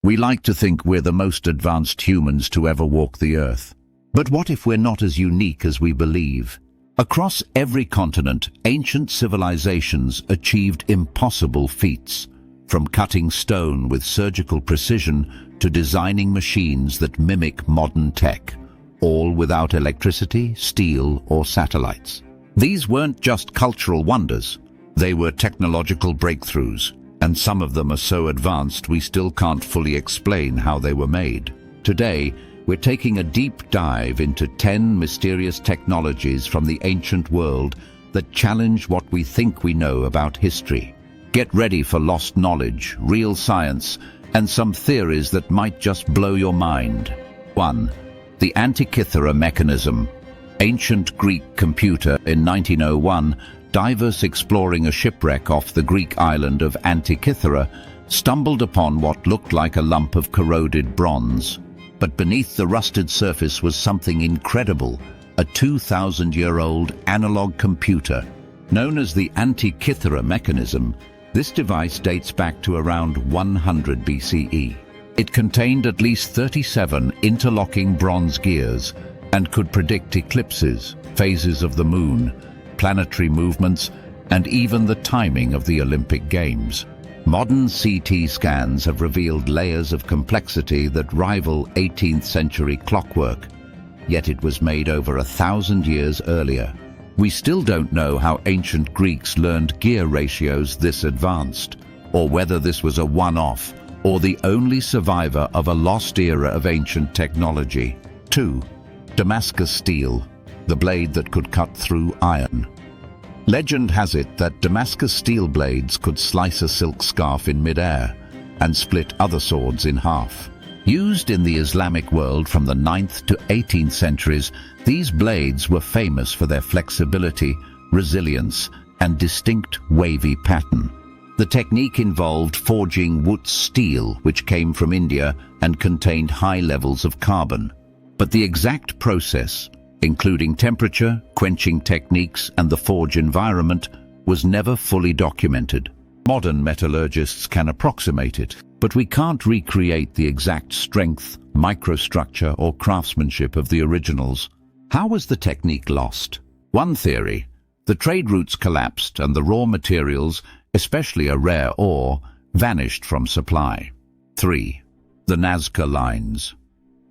We like to think we're the most advanced humans to ever walk the earth. But what if we're not as unique as we believe? Across every continent, ancient civilizations achieved impossible feats, from cutting stone with surgical precision to designing machines that mimic modern tech, all without electricity, steel, or satellites. These weren't just cultural wonders. They were technological breakthroughs, and some of them are so advanced we still can't fully explain how they were made. Today, we're taking a deep dive into 10 mysterious technologies from the ancient world that challenge what we think we know about history. Get ready for lost knowledge, real science, and some theories that might just blow your mind. 1. The Antikythera mechanism. Ancient Greek computer in 1901, divers exploring a shipwreck off the Greek island of Antikythera stumbled upon what looked like a lump of corroded bronze. But beneath the rusted surface was something incredible, a 2,000-year-old analog computer. Known as the Antikythera mechanism, this device dates back to around 100 BCE. It contained at least 37 interlocking bronze gears and could predict eclipses, phases of the moon, planetary movements, and even the timing of the Olympic Games. Modern CT scans have revealed layers of complexity that rival 18th century clockwork, yet it was made over 1,000 years earlier. We still don't know how ancient Greeks learned gear ratios this advanced, or whether this was a one-off, or the only survivor of a lost era of ancient technology. 2. Damascus steel, the blade that could cut through iron. Legend has it that Damascus steel blades could slice a silk scarf in mid-air and split other swords in half. Used in the Islamic world from the 9th to 18th centuries, these blades were famous for their flexibility, resilience, and distinct wavy pattern. The technique involved forging Wootz steel, which came from India and contained high levels of carbon. But the exact process, including temperature, quenching techniques, and the forge environment, was never fully documented. Modern metallurgists can approximate it, but we can't recreate the exact strength, microstructure, or craftsmanship of the originals. How was the technique lost? One theory: the trade routes collapsed and the raw materials, especially a rare ore, vanished from supply. 3. The Nazca lines.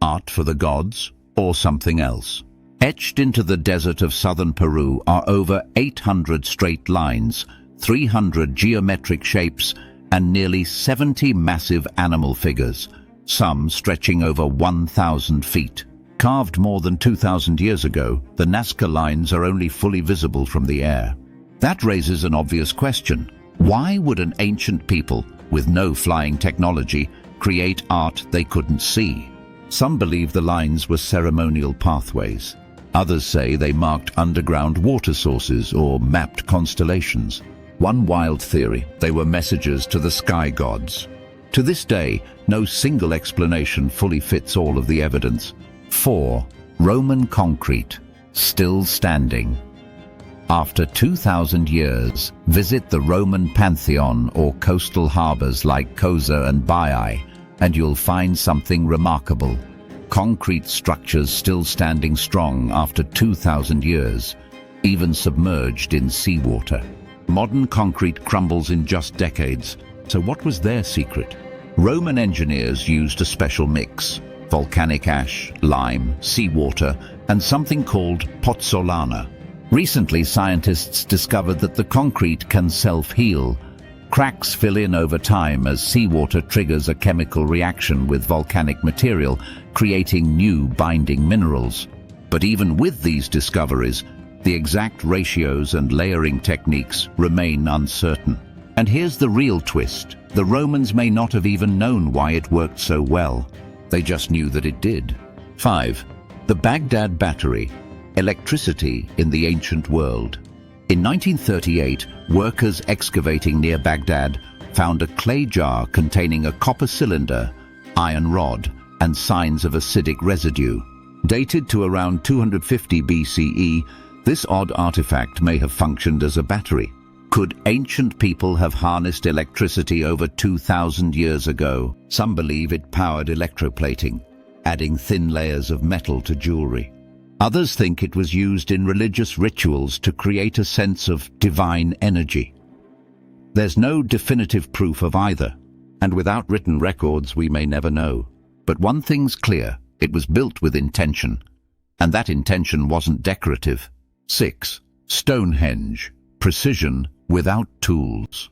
Art for the gods, or something else? Etched into the desert of southern Peru are over 800 straight lines, 300 geometric shapes, and nearly 70 massive animal figures, some stretching over 1,000 feet. Carved more than 2,000 years ago, the Nazca lines are only fully visible from the air. That raises an obvious question. Why would an ancient people, with no flying technology, create art they couldn't see? Some believe the lines were ceremonial pathways. Others say they marked underground water sources or mapped constellations. One wild theory: they were messages to the sky gods. To this day, no single explanation fully fits all of the evidence. 4. Roman concrete, still standing. After 2,000 years, visit the Roman Pantheon or coastal harbors like Cosa and Baiae, and you'll find something remarkable. Concrete structures still standing strong after 2,000 years, even submerged in seawater. Modern concrete crumbles in just decades, so what was their secret? Roman engineers used a special mix: volcanic ash, lime, seawater, and something called pozzolana. Recently, scientists discovered that the concrete can self-heal. Cracks fill in over time as seawater triggers a chemical reaction with volcanic material, creating new binding minerals. But even with these discoveries, the exact ratios and layering techniques remain uncertain. And here's the real twist: the Romans may not have even known why it worked so well. They just knew that it did. 5. The Baghdad battery, electricity in the ancient world. In 1938, workers excavating near Baghdad found a clay jar containing a copper cylinder, iron rod, and signs of acidic residue. Dated to around 250 BCE, this odd artifact may have functioned as a battery. Could ancient people have harnessed electricity over 2,000 years ago? Some believe it powered electroplating, adding thin layers of metal to jewelry. Others think it was used in religious rituals to create a sense of divine energy. There's no definitive proof of either, and without written records we may never know. But one thing's clear, it was built with intention, and that intention wasn't decorative. 6. Stonehenge. Precision without tools.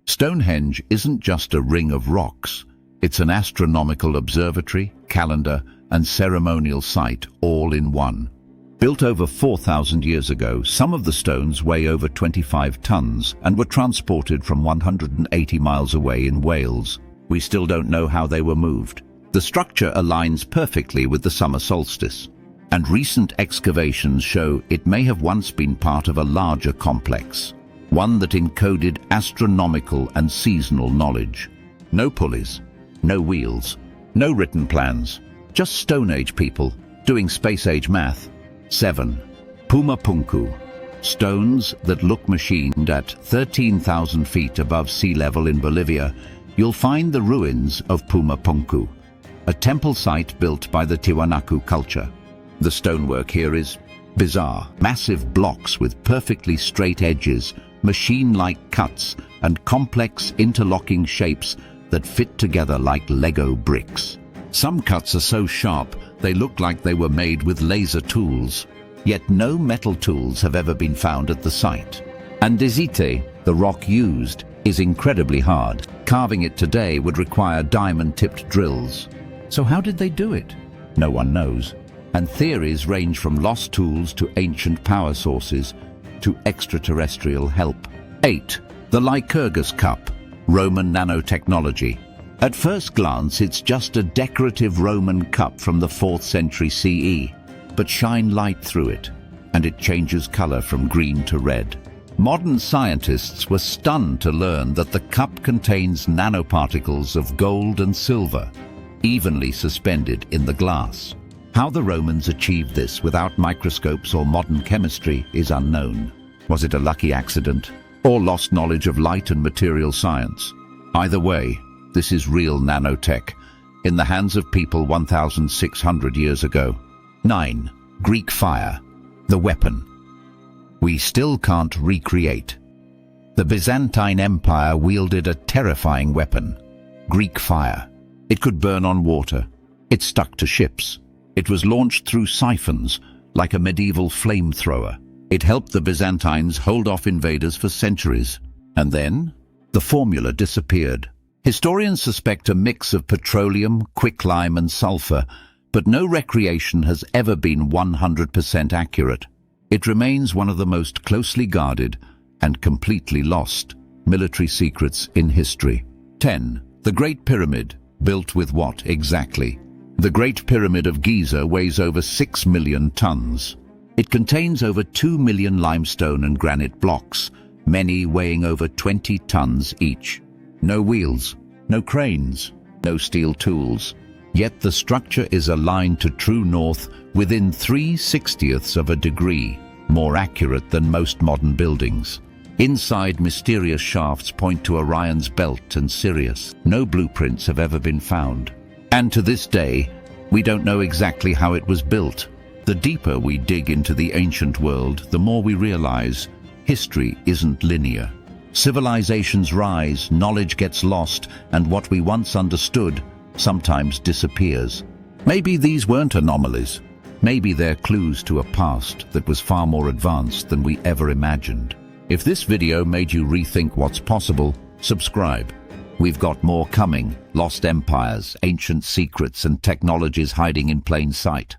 Stonehenge isn't just a ring of rocks. It's an astronomical observatory, calendar, and ceremonial site all in one. Built over 4,000 years ago, some of the stones weigh over 25 tons and were transported from 180 miles away in Wales. We still don't know how they were moved. The structure aligns perfectly with the summer solstice, and recent excavations show it may have once been part of a larger complex, one that encoded astronomical and seasonal knowledge. No pulleys, no wheels, no written plans, just Stone Age people doing space age math. 7. Puma Punku. Stones that look machined at 13,000 feet above sea level in Bolivia. You'll find the ruins of Puma Punku, a temple site built by the Tiwanaku culture. The stonework here is bizarre. Massive blocks with perfectly straight edges, machine-like cuts, and complex interlocking shapes that fit together like Lego bricks. Some cuts are so sharp they look like they were made with laser tools, yet no metal tools have ever been found at the site. Andesite, the rock used, is incredibly hard. Carving it today would require diamond-tipped drills. So how did they do it? No one knows. And theories range from lost tools to ancient power sources to extraterrestrial help. 8. The Lycurgus Cup. Roman nanotechnology. At first glance, it's just a decorative Roman cup from the 4th century CE, but shine light through it, and it changes color from green to red. Modern scientists were stunned to learn that the cup contains nanoparticles of gold and silver, evenly suspended in the glass. How the Romans achieved this without microscopes or modern chemistry is unknown. Was it a lucky accident, or lost knowledge of light and material science? Either way, this is real nanotech, in the hands of people 1,600 years ago. 9. Greek fire, the weapon we still can't recreate. The Byzantine Empire wielded a terrifying weapon, Greek fire. It could burn on water. It stuck to ships. It was launched through siphons, like a medieval flamethrower. It helped the Byzantines hold off invaders for centuries. And then, the formula disappeared. Historians suspect a mix of petroleum, quicklime, and sulfur, but no recreation has ever been 100% accurate. It remains one of the most closely guarded and completely lost military secrets in history. 10. The Great Pyramid. Built with what exactly? The Great Pyramid of Giza weighs over 6 million tons. It contains over 2 million limestone and granite blocks, many weighing over 20 tons each. No wheels, no cranes, no steel tools. Yet the structure is aligned to true north within 3/60ths of a degree, more accurate than most modern buildings. Inside, mysterious shafts point to Orion's belt and Sirius. No blueprints have ever been found. And to this day, we don't know exactly how it was built. The deeper we dig into the ancient world, the more we realize history isn't linear. Civilizations rise, knowledge gets lost, and what we once understood sometimes disappears. Maybe these weren't anomalies. Maybe they're clues to a past that was far more advanced than we ever imagined. If this video made you rethink what's possible, subscribe. We've got more coming: lost empires, ancient secrets, and technologies hiding in plain sight.